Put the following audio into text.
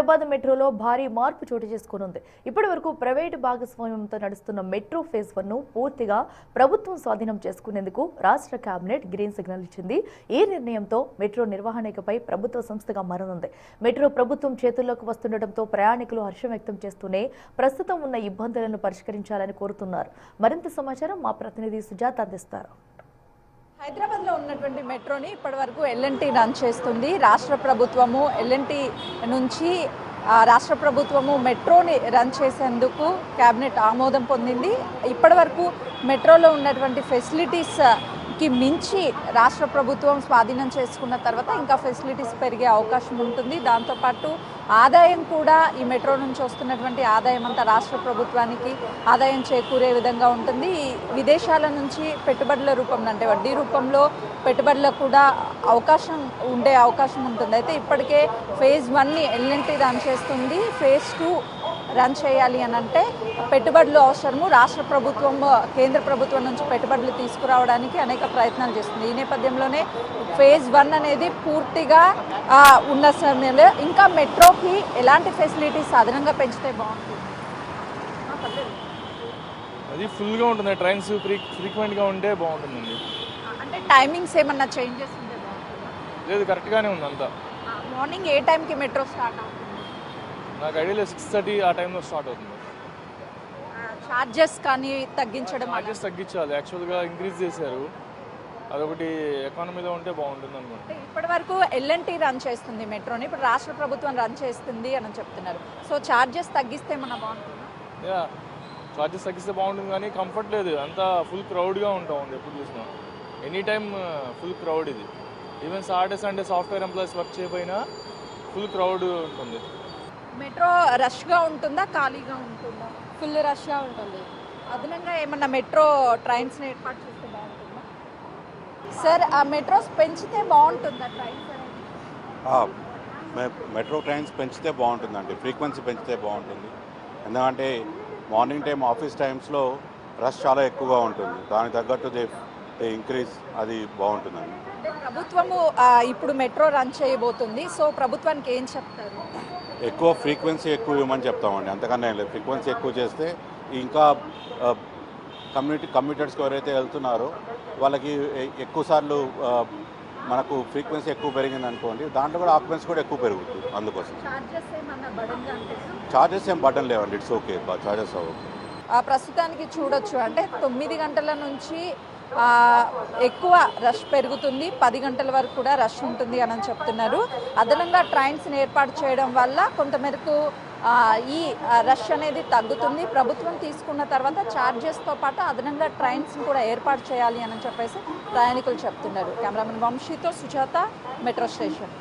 హైదరాబాద్ మెట్రోలో భారీ మార్పు చోటు చేసుకునుంది. ఇప్పటివరకు ప్రైవేటు భాగస్వామ్యంతో నడుస్తున్న మెట్రో ఫేజ్ 1 ను పూర్తిగా ప్రభుత్వం స్వాధీనం చేసుకునేందుకు రాష్ట్ర కేబినెట్ గ్రీన్ సిగ్నల్ ఇచ్చింది. ఈ నిర్ణయంతో మెట్రో నిర్వహణపై ప్రభుత్వ సంస్థగా మారనుంది. మెట్రో ప్రభుత్వం చేతుల్లోకి వస్తుండటంతో ప్రయాణికులు హర్షం వ్యక్తం చేస్తూనే ప్రస్తుతం ఉన్న ఇబ్బందులను పరిష్కరించాలని కోరుతున్నారు. మరింత సమాచారం మా ప్రతినిధి సుజాత అందిస్తారు. హైదరాబాద్లో ఉన్నటువంటి మెట్రోని ఇప్పటివరకు ఎల్ఎన్టీ రన్ చేస్తుంది. రాష్ట్ర ప్రభుత్వము ఎల్ఎన్టీ నుంచి రాష్ట్ర ప్రభుత్వము మెట్రోని రన్ చేసేందుకు కేబినెట్ ఆమోదం పొందింది. ఇప్పటివరకు మెట్రోలో ఉన్నటువంటి ఫెసిలిటీస్కి మించి రాష్ట్ర ప్రభుత్వం స్వాధీనం చేసుకున్న తర్వాత ఇంకా ఫెసిలిటీస్ పెరిగే అవకాశం ఉంటుంది. దాంతోపాటు ఆదాయం కూడా ఈ మెట్రో నుంచి వస్తున్నటువంటి ఆదాయం అంతా రాష్ట్ర ప్రభుత్వానికి ఆదాయం చేకూరే విధంగా ఉంటుంది. విదేశాల నుంచి పెట్టుబడుల రూపంలో అంటే వడ్డీ రూపంలో పెట్టుబడులకు కూడా ఉండే అవకాశం ఉంటుంది. అయితే ఇప్పటికే ఫేజ్ 1ని ఎల్ఎన్టీ రన్ చేస్తుంది. ఫేజ్ 2 రన్ చేయాలి అని అంటే పెట్టుబడులు అవసరము. రాష్ట్ర ప్రభుత్వం కేంద్ర ప్రభుత్వం నుంచి పెట్టుబడులు తీసుకురావడానికి అనేక ప్రయత్నాలు చేస్తుంది. ఈ నేపథ్యంలోనే ఫేజ్ 1 అనేది పూర్తిగా ఉన్న సమయంలో ఇంకా మెట్రోకి ఎలాంటి ఫెసిలిటీస్ అదనంగా పెంచితే బాగుంటుంది? అది ఫుల్గా ఉంటుంది. ట్రైన్స్ ఫ్రీక్వెంట్గా ఉంటే బాగుంటుందండి. అంటే టైమింగ్స్ ఏమన్నా చేంజెస్ ఉంటే బాగుంటుందా? లేదు, కరెక్ట్గానే ఉంది అంతా. మార్నింగ్ ఏ టైంకి మెట్రో స్టార్ట్ అవుతుంది? నాకు ఐడియాలో 6:30 ఆ టైంలో స్టార్ట్ అవుతుంది. చార్జెస్ కానీ తగ్గించడం? చార్జెస్ తగ్గించాలి. యాక్చువల్గా ఇంక్రీజ్ చేశారు. అదొకటి ఎకానమీలో ఉంటే బాగుంటుంది అనుకుంటున్నాను. ఇప్పటి వరకు ఎల్ఎన్టీ రన్ చేస్తుంది మెట్రోని, ఇప్పుడు రాష్ట్ర ప్రభుత్వం రన్ చేస్తుంది అని చెప్తున్నారు. సో చార్జెస్ తగ్గిస్తే మన బాగుంటుంది. యా, చార్జెస్ తగ్గిస్తే బాగుంటుంది, కానీ కంఫర్ట్ లేదు. అంతా ఫుల్ క్రౌడ్గా ఉంటుంది ఎప్పుడు చూసినా. Any time full crowd. ఇది even Saturday Sunday software employees work చేయకపోయినా ఫుల్ క్రౌడ్ ఉంటుంది. మెట్రో రష్గా ఉంటుందా, ఖాళీగా ఉంటుందా? ఫుల్ రష్గా ఉంటుంది. అదనంగా ఏమన్నా మెట్రో ట్రైన్స్ని ఏర్పాటు చేస్తే బాగుంటుందా? సార్, ఆ మెట్రోస్ పెంచితే బాగుంటుందా ట్రైన్స్ అనేది? మెట్రో ట్రైన్స్ పెంచితే బాగుంటుందండి. ఫ్రీక్వెన్సీ పెంచితే బాగుంటుంది. ఎందుకంటే మార్నింగ్ టైం ఆఫీస్ టైమ్స్లో రష్ చాలా ఎక్కువగా ఉంటుంది. దానికి తగ్గట్టు ఇంక్రీజ్ అది బాగుంటుందండి. ప్రభుత్వము ఇప్పుడు మెట్రో రన్ చేయబోతుంది. సో ప్రభుత్వానికి ఏం చెప్తారు? ఎక్కువ ఫ్రీక్వెన్సీ ఎక్కువ ఇవ్వమని చెప్తామండి. అంతకన్నా ఏం లేదు. ఫ్రీక్వెన్సీ ఎక్కువ చేస్తే ఇంకా కమ్యూటర్స్కి ఎవరైతే వెళ్తున్నారో వాళ్ళకి ఎక్కువ సార్లు మనకు ఫ్రీక్వెన్సీ ఎక్కువ పెరిగింది అనుకోండి, దాంట్లో కూడా ఆక్యుపెన్సీ కూడా ఎక్కువ పెరుగుతుంది. అందుకోసం చార్జెస్ ఏం బటన్ లేవండి. It's okay, charges okay. ప్రస్తుతానికి చూడొచ్చు, అంటే 9 గంటల నుంచి ఎక్కువ రష్ పెరుగుతుంది. 10 గంటల వరకు కూడా రష్ ఉంటుంది అని చెప్తున్నారు. అదనంగా ట్రైన్స్ని ఏర్పాటు చేయడం వల్ల కొంతమేరకు ఈ రష్ అనేది తగ్గుతుంది. ప్రభుత్వం తీసుకున్న తర్వాత ఛార్జెస్తో పాటు అదనంగా ట్రైన్స్ని కూడా ఏర్పాటు చేయాలి అని చెప్పేసి ప్రయాణికులు చెప్తున్నారు. కెమెరామెన్ వంశీతో సుజాత, మెట్రో స్టేషన్.